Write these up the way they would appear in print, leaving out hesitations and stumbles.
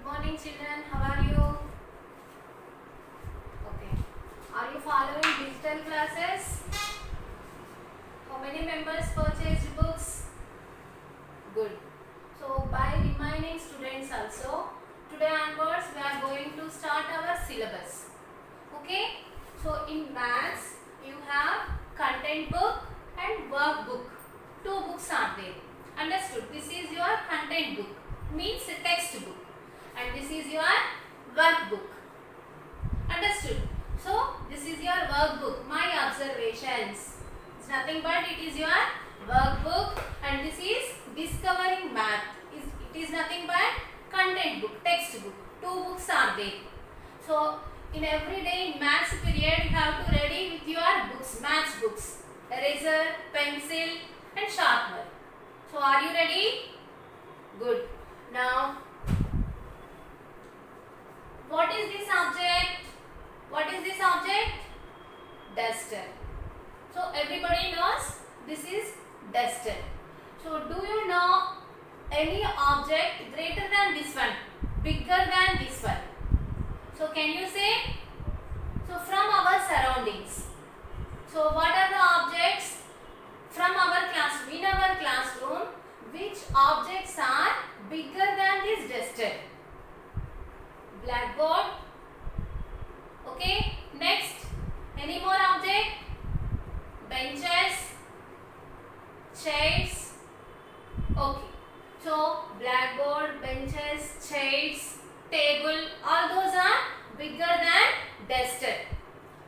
morning children, how are you? Okay. Are you following digital classes? How many members purchased books? Good. So by remaining students also, today onwards we are going to start our syllabus. Okay. So in maths you have content book and workbook. Two books are there. Understood? This is your content book, means textbook, and this is your workbook. Understood? So this is your workbook, my observations. It's nothing but it is your workbook, and this is discovering math. It is nothing but content book, textbook. Two books are there. So in every day in maths period you have to ready with your books, maths books, eraser, pencil and sharpener. So are you ready? Good. Now what is this object? What is this object? Duster. So everybody knows this is duster. So do you know any object greater than this one, bigger than this one? So can you say? So from our surroundings. So what are the objects from our classroom? In our classroom, which objects are bigger than this duster? Blackboard. Okay. Next, any more object? Benches, chairs. Okay. So blackboard, benches, chairs, table, all those are bigger than duster.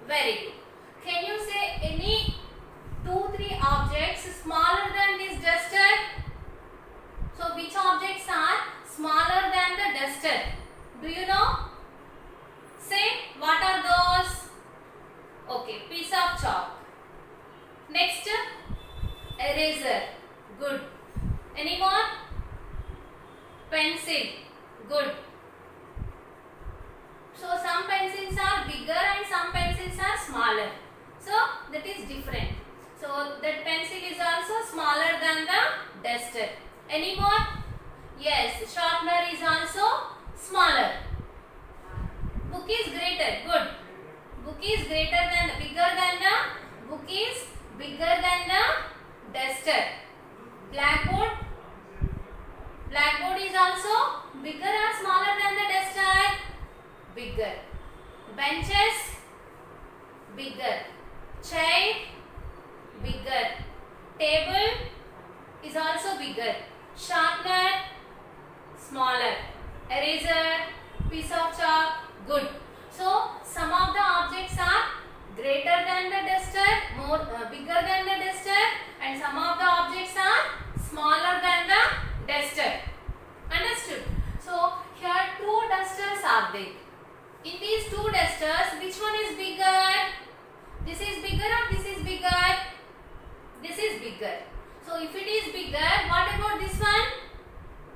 Very good. Can you say any 2-3 objects smaller than this duster? So which objects are smaller than the duster? Do you know? Say, what are those? Okay, piece of chalk. Next, eraser. Good. Any more? Pencil. Good. So some pencils are bigger and some pencils are smaller. So that is different. So that pencil is also smaller than the duster. Any more? Yes, sharpener is also smaller. Book is greater. Good. Book is greater than, bigger than the, book is bigger than the duster. Blackboard. Blackboard is also bigger or smaller than the duster? Bigger. Benches, bigger. Chair, bigger. Table is also bigger. Sharpener, smaller. Eraser, piece of chalk, good. So some of the objects are greater than the duster, bigger than the duster, and some of the objects are smaller than the duster. Understood? So here two dusters are there. In these two dusters, which one is bigger? This is bigger or this is bigger? This is bigger. So if it is bigger, what about this one?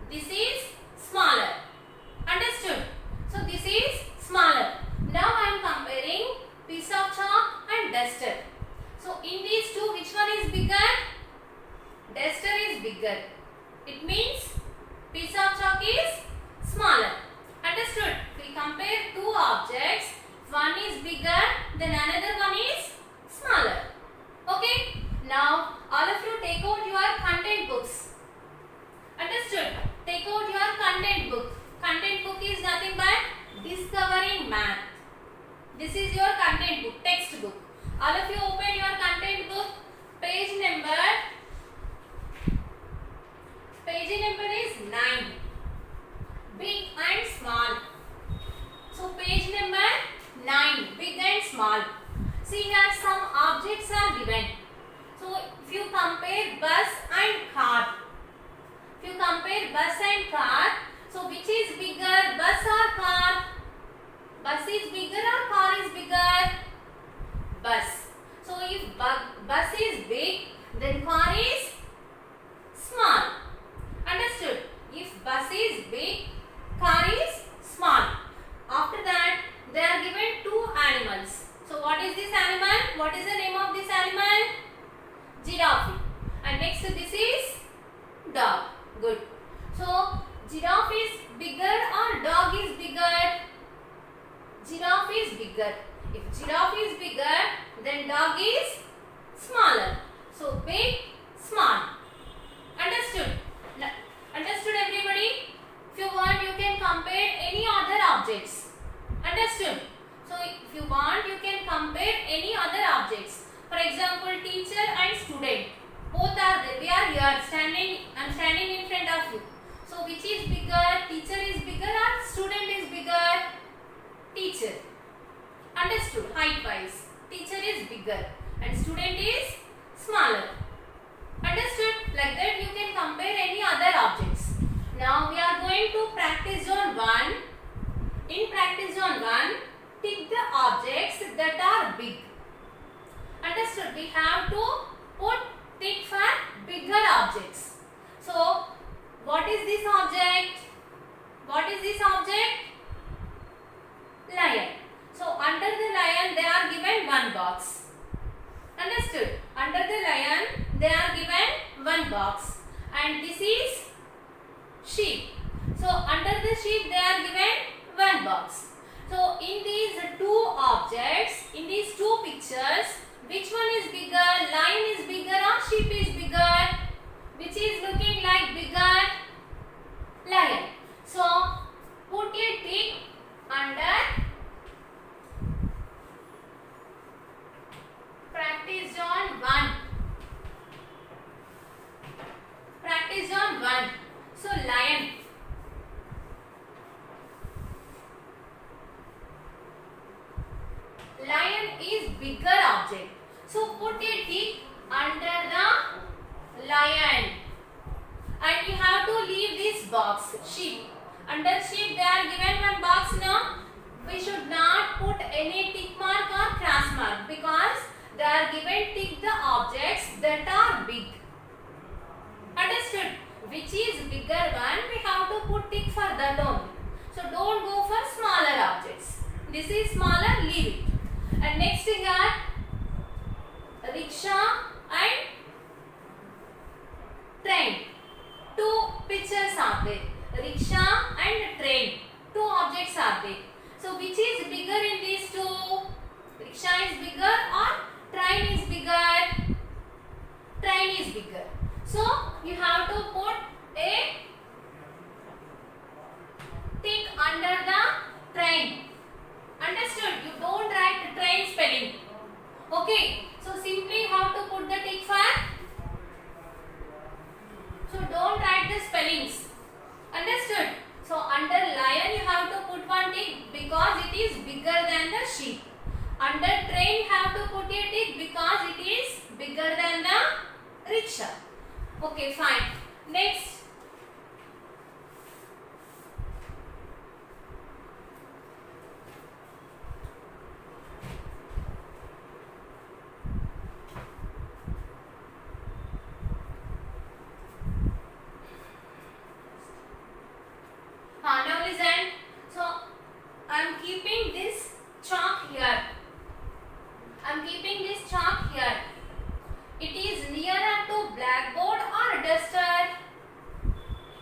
This is smaller. Understood? So this is smaller. Now I am comparing piece of chalk and duster. So in these two, which one is bigger? Duster is bigger. It means piece of chalk is smaller. Understood? We compare two objects. One is bigger, then another one is smaller. Okay? Now all of you take out your content books. Understood? Take out your content book. Content book is nothing but discovering math. This is your content book, textbook. All of you open your content book. Page number is 9. Big and small. So page number 9, big and small. See here some objects are given. So if you compare bus and car. If you compare bus and car, so which is bigger, bus or car? Bus is bigger or car is bigger? Bus. So if bus is big, then car is small. Understood? If bus is big, car is small. After that, they are given two animals. So what is this animal? What is the name of this animal? Giraffe. And next this is dog. Good. So giraffe is bigger or dog is bigger? Giraffe is bigger. If giraffe is bigger, then dog is smaller. So big, small. Understood? Understood everybody? If you want, you can compare any other objects. Understood? So if you want, you can compare any other objects. For example, teacher and student. Both are there. We are here I am standing in front of you. So which is bigger? Teacher is bigger or student is bigger? Teacher. Understood? Height wise. Teacher is bigger and student is smaller. Understood? Like that you can compare any other objects. Now we are going to practice zone 1. In practice zone 1, tick the objects that are big. Understood? We have to put tick for bigger objects. So what is this object? What is this object? Lion. So under the lion they are given one box. Understood? Under the lion they are given one box. And this is sheep. So under the sheep they are given one box. So in these two objects, in these two pictures, which one is bigger? Lion is bigger or sheep is bigger? Which is looking like bigger? Lion. So put a tick under practice zone 1. Practice zone 1. So lion. Lion is bigger object. So put a tick under the lion. And you have to leave this box. Sheep. Under sheep they are given one box now. We should not put any tick mark or cross mark because they are given tick the objects that are big. Understood? Which is bigger one, we have to put tick for that only. So don't go for smaller objects. This is smaller, leave it. And next we got rickshaw and train. Two pictures are there. Rickshaw and train. Two objects are there. So which is bigger in these two? Rickshaw is bigger or train is bigger? Train is bigger. So you have to put a tick under the train. Understood? You don't write train spelling. Okay. So simply you have to put the tick for. So don't write the spellings. Understood? So under lion you have to put one tick because it is bigger than the sheep. Under train you have to put a tick because it is bigger than the rickshaw. Okay, fine. Next. Now listen. So I am keeping this chalk here. I am keeping this chalk here. It is nearer to blackboard or duster?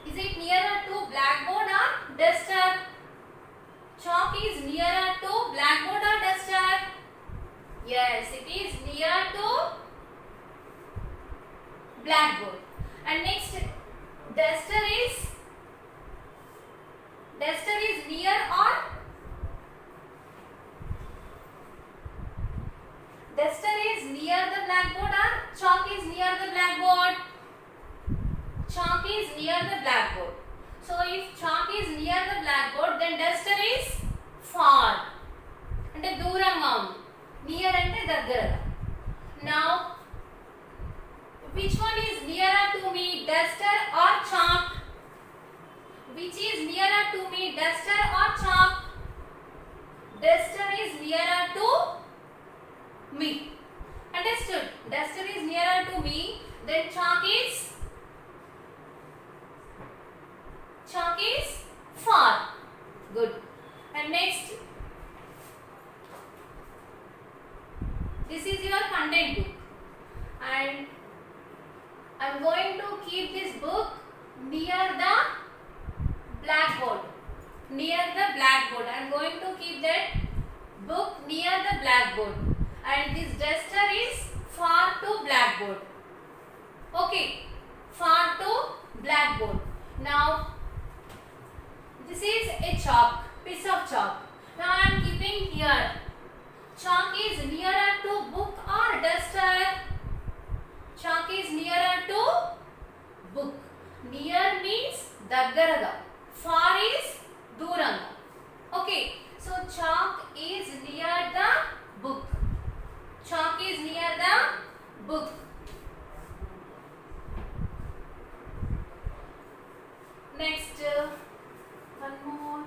Is it nearer to blackboard or duster? Chalk is nearer to blackboard or duster? Yes, it is near to blackboard. And next, duster is near or duster is near the blackboard or chalk is near the blackboard? Chalk is near the blackboard. So if chalk is near the blackboard, then duster is far. అంటే దూరంగా ఉంది. Near అంటే దగ్గరగా. Now which one is nearer to me, duster or chalk? Which is nearer to me, duster or chalk? Duster is nearer to me. Understood? Duster is nearer to me, then chalk is far. Good. And next, this is your content book, and I am going to keep this book near the blackboard. near the blackboard. I am going to keep that book near the blackboard, and this duster is far to blackboard. Okay, far to blackboard. Now this is a chalk, piece of chalk. Now I am keeping here. Chalk is nearer to book or duster? Chalk is nearer to book. Near means daggaraga. Far is duranga. Okay, so chalk is near the book. Chalk is near the book. Next, one more.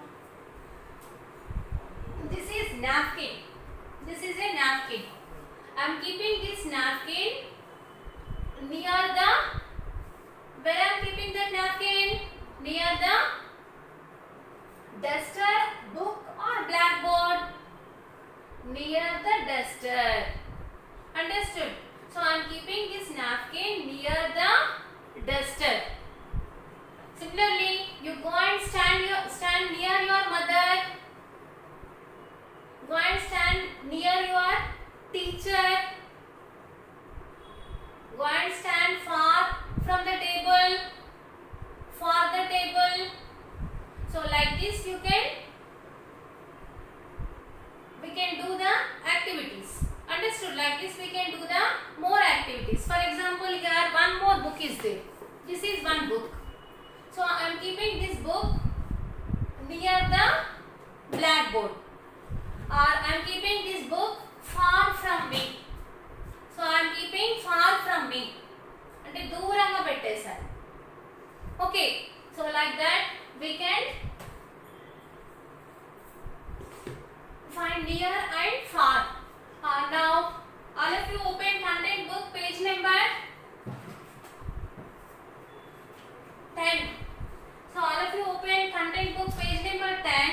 This is napkin. This is a napkin. I am keeping this napkin near the, where I am keeping the napkin? Near the duster, book or blackboard? Near the duster. Understood? So I am keeping this napkin near the duster. Similarly, you go and stand near your mother. Go and stand near your teacher. Go and stand far from the table. For the table. So like this we can do the activities. Understood? Like this we can do the more activities. For example, here one more book is there. This is one book. So I am keeping this book near the blackboard. Or I am keeping this book far from me. So I am keeping far from me. అంటే దూరంగా పెట్టేశారు. Okay. So like that we can find near and far. Now all of you open content book page number 10. So all of you open content book page number 10.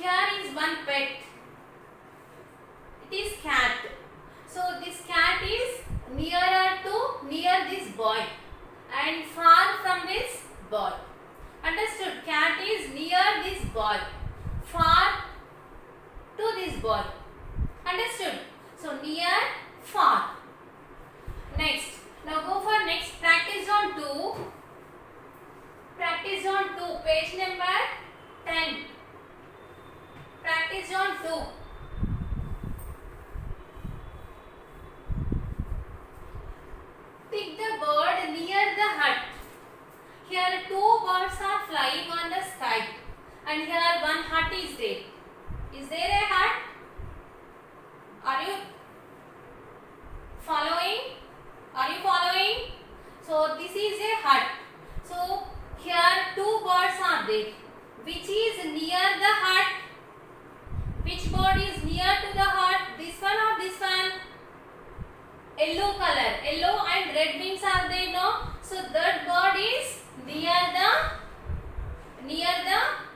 Here is one pet. It is cat. So this cat is near this boy and far from this boy. Understood? Cat is near this boy, far to this boy. Understood? So near, far. Next. Now go for next practice on 2. Practice on 2, page number 10. Practice on 2. Pick the bird near the hut. Here 2 birds are flying on the sky, and here one hut is there. Is there a hut? Are you following? Are you following? So this is a hut. So here 2 birds are there. Which is near the hut? Which bird is near to the hut? This one or this one? Yellow color. Yellow and red wings are there, no? So that bird is near the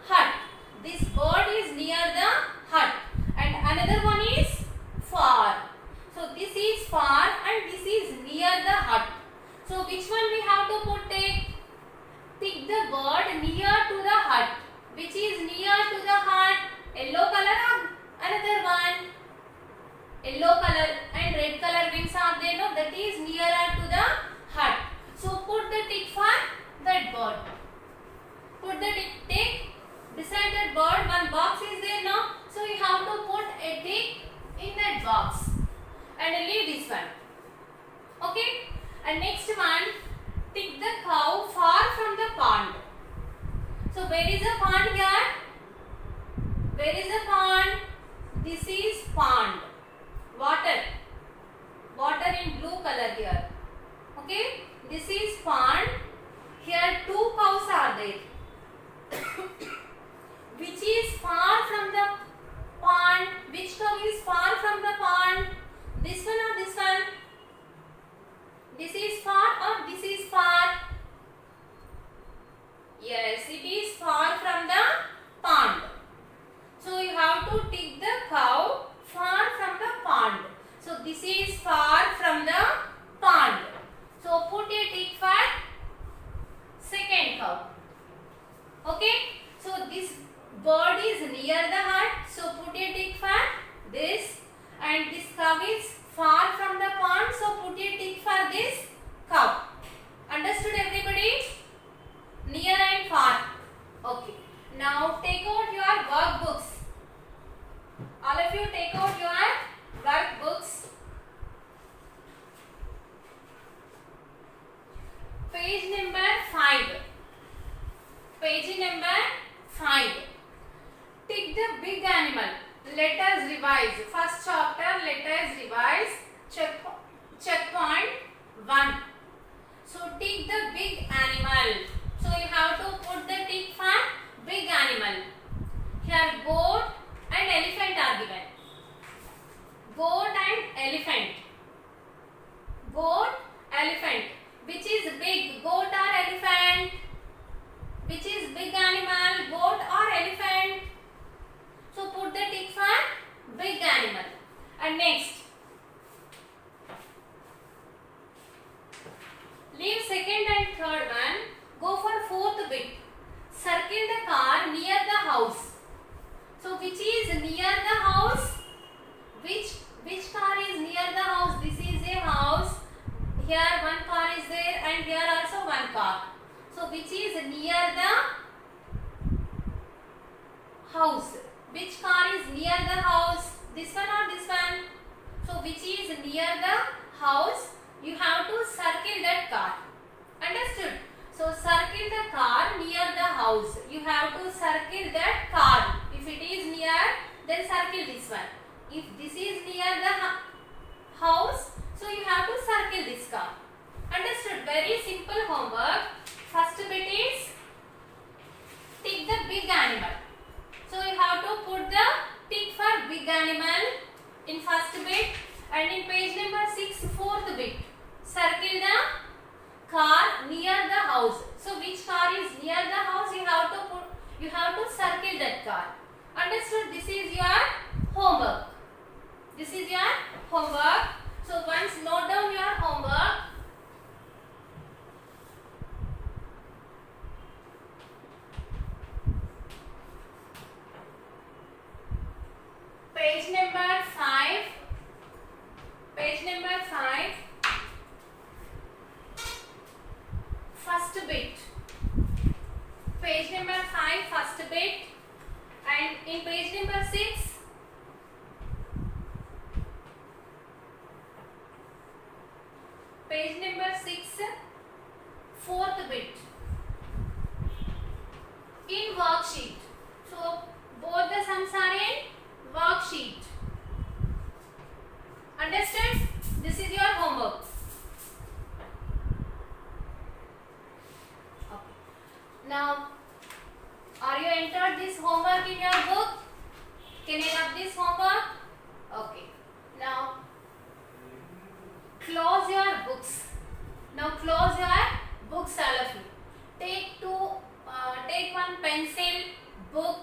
hut. This bird is near the hut. And another one is far. So this is far and this is near the hut. So which one we have to put it? Pick the bird near to the hut. Which is near to the hut? Yellow color or another one? Yellow color and red color wings are there, no? That is nearer to the hut. So put the tick for that bird. Put the tick beside that bird. One box is there, no? So you have to put a tick in that box and leave this one. Okay? And next one, tick the cow far from the pond. So where is the pond here? Where is the pond? This is pond. Water. Water in blue color here. Okay? This is pond. Here 2 cows are there. Which is far from the pond? Which cow is far from the pond? This one or this one? This is far or this is far? Yes, it is far from the pond. So you have to tick the cow far from the pond. So this is far from the pond. So put Page number 5. Tick the big animal. Let us revise. First chapter, let us revise. Checkpoint 1. So tick the big animal. So you have to put the tick for big animal. Here goat and elephant are given. Goat and elephant. Goat, elephant. Which is big, goat or elephant? Which is big animal, goat or elephant? So put the tick for big animal. And next, leave second and third one. Go for fourth bit. Circle the car near the house. So which is near the house? Which car is near the house? This is a house. Here one car is there and here also one car. So which is near the house? Which car is near the house? This one or this one? So which is near the house? You have to circle that car. Understood? So circle the car near the house. You have to circle that car. If it is near, then circle this one. If this is near the house, so you have to circle this car. Understood? Very simple homework. First bit is tick the big animal. So you have to put the tick for big animal in first bit, and in page number 6, fourth bit, circle the car near the house. So which car is near the house? You have to circle that car. Understood? This is your homework. This is your homework. So once note down your homework. Page number 5. Page number 5. First bit. Page number 5, first bit. And in page number 6, page number 6, fourth bit. In worksheet. So both the sums are in worksheet. Understood? This is your homework. Okay. Now, are you entered this homework in your book? Can I have this homework? Okay. Now, close your books. Now close your books, all of you. Take one pencil, book,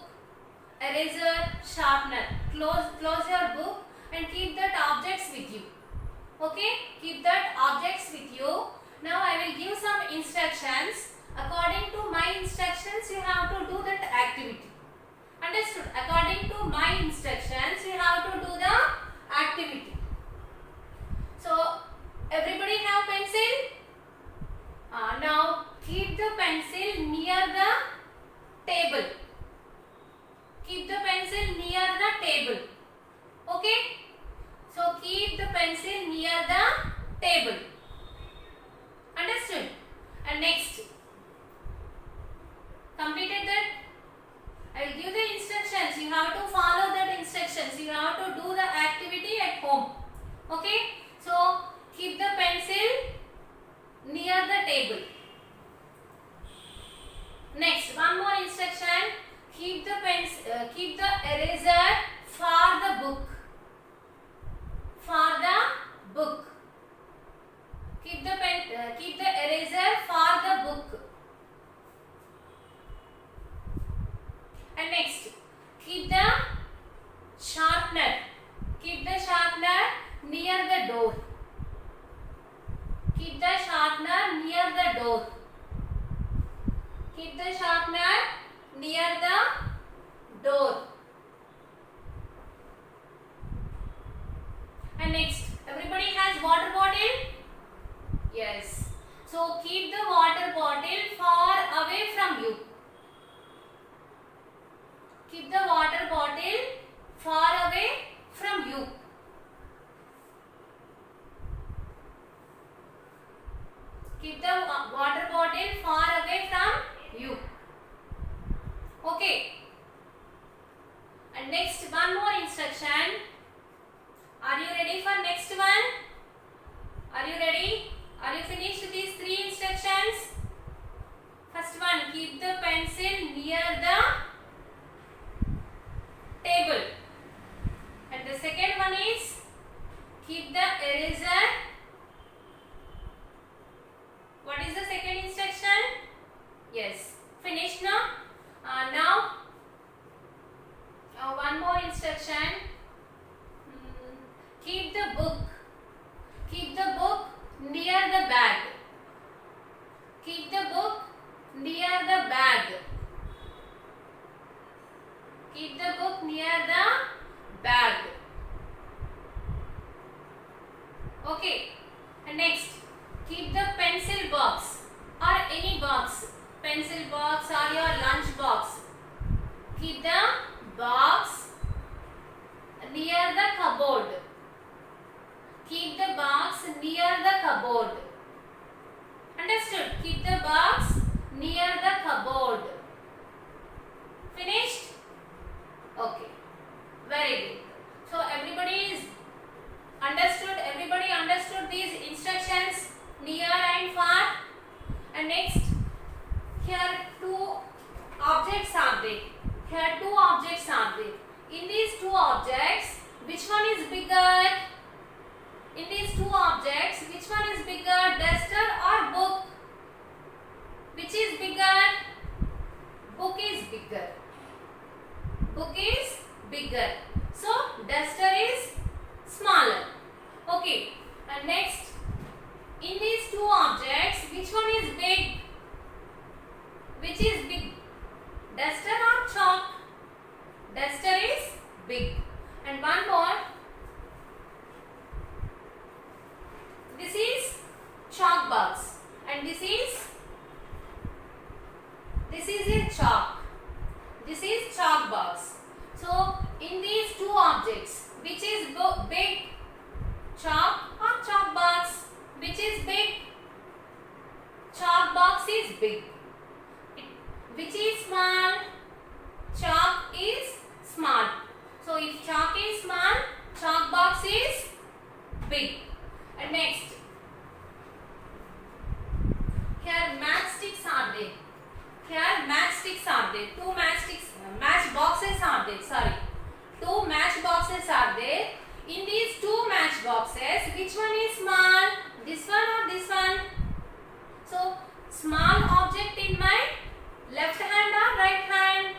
eraser, sharpener. Close your book and keep that objects with you. Okay? Keep that objects with you. Now I will give some instructions. According to my instructions, you have to do that activity. Understood? According to my instructions, you have to do the activity. So, everybody have pencil? Now, keep the pencil near the table. Keep the pencil near the table. Okay? So, keep the pencil near the table. Understood? And next, completed that? I will give the instructions. You have to follow that instructions. You have to do the activity at home. Okay? So, keep the pencil near the table. Next, one more instruction. Keep the eraser for the book. For the book. Keep the eraser for the book. And next, keep the sharpener. Keep the sharpener near the door. Keep the sharpener near the door. Keep the sharpener near the door. And next, everybody has water bottle? Yes. So keep the water bottle far away from you. Keep the water bottle far away from you. Keep the water bottle far away from you. Okay. And next, one more instruction. Are you ready for next one? Are you ready? Are you finished with these three instructions? First one, keep the pencil near the table. And the second one is, keep the eraser. What is the second instruction? Yes. Finished now? Now, one more instruction. Keep the book near the bag. Keep the book near the bag. Keep the book near the bag. Okay. And next, keep the pencil box or any box, pencil box or your lunch box. Keep the box near the cupboard. Keep the box near the cupboard. Understood? Keep the box near the cupboard. Finished? Okay. Very good. So everybody is understood? Everybody understood these instructions near and far? And next, here two objects are there. Here two objects are there. In these two objects, which one is bigger? In these two objects, which one is bigger, duster or book? Which is bigger? Book is bigger. Book is bigger. So, duster is smaller. Okay. And next, in these two objects, which one is big? Which is big? Duster or chalk? Duster is big. And one more. This is chalk box and this is a chalk. This is chalk box. So in these two objects, which is big, chalk or chalk box? Which is big? Chalk box is big. Which is small? Chalk is small. So if chalk is small, chalk box is big. And next, here matchsticks are there. Here matchsticks are there. Two match boxes are there. Sorry. Two match boxes are there. In these two match boxes, which one is small? This one or this one? So, small object in my left hand or right hand?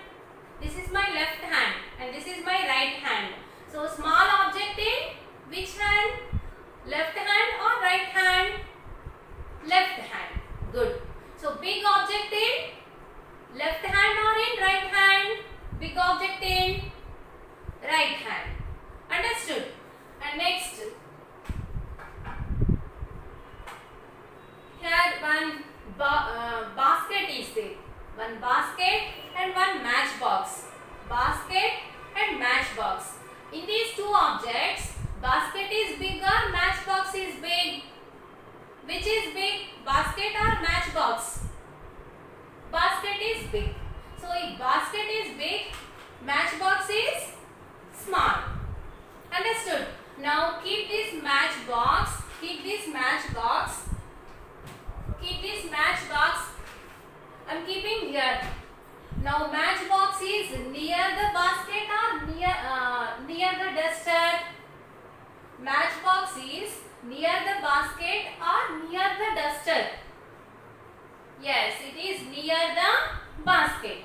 This is my left hand and this is my right hand. So, small object in which hand? Left hand or right hand? Left hand. Good. So, big object in left hand or in right hand? Big object in right hand. Understood? And next, here one basket is there. One basket and one matchbox. Basket and matchbox. In these two objects, basket is bigger, matchbox is big. Which is big? Basket or matchbox? Basket is big. So if basket is big, matchbox is small. Understood? Now keep this matchbox. Keep this matchbox. Keep this matchbox. I am keeping here. Now matchbox is near the basket or near the duster? Matchbox is near the basket or near the duster? Yes, it is near the basket.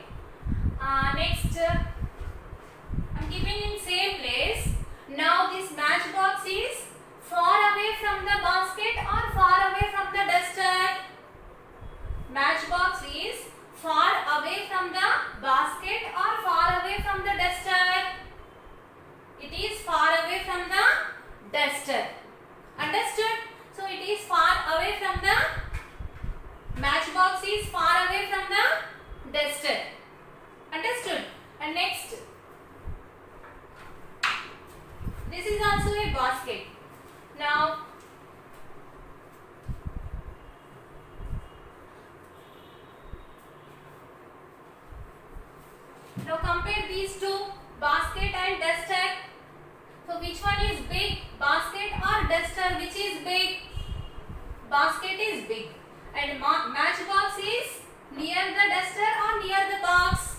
Next, I am keeping in same place. Now this matchbox is far away from the basket or far away from the duster? Matchbox is far away from the basket or far away from the duster? It is far away from the duster. Understood? So it is far away from the matchbox is far away from the duster. Understood? And next, this is also a basket. Now compare these two, basket and duster. So which one is big, basket or duster? Which is big? Basket is big. And matchbox is near the duster or near the box?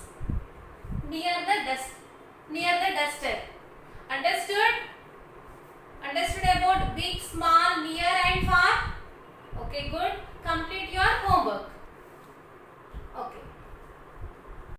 Near the duster. Understood? Understood about big, small, near and far? Okay, good. Complete your homework.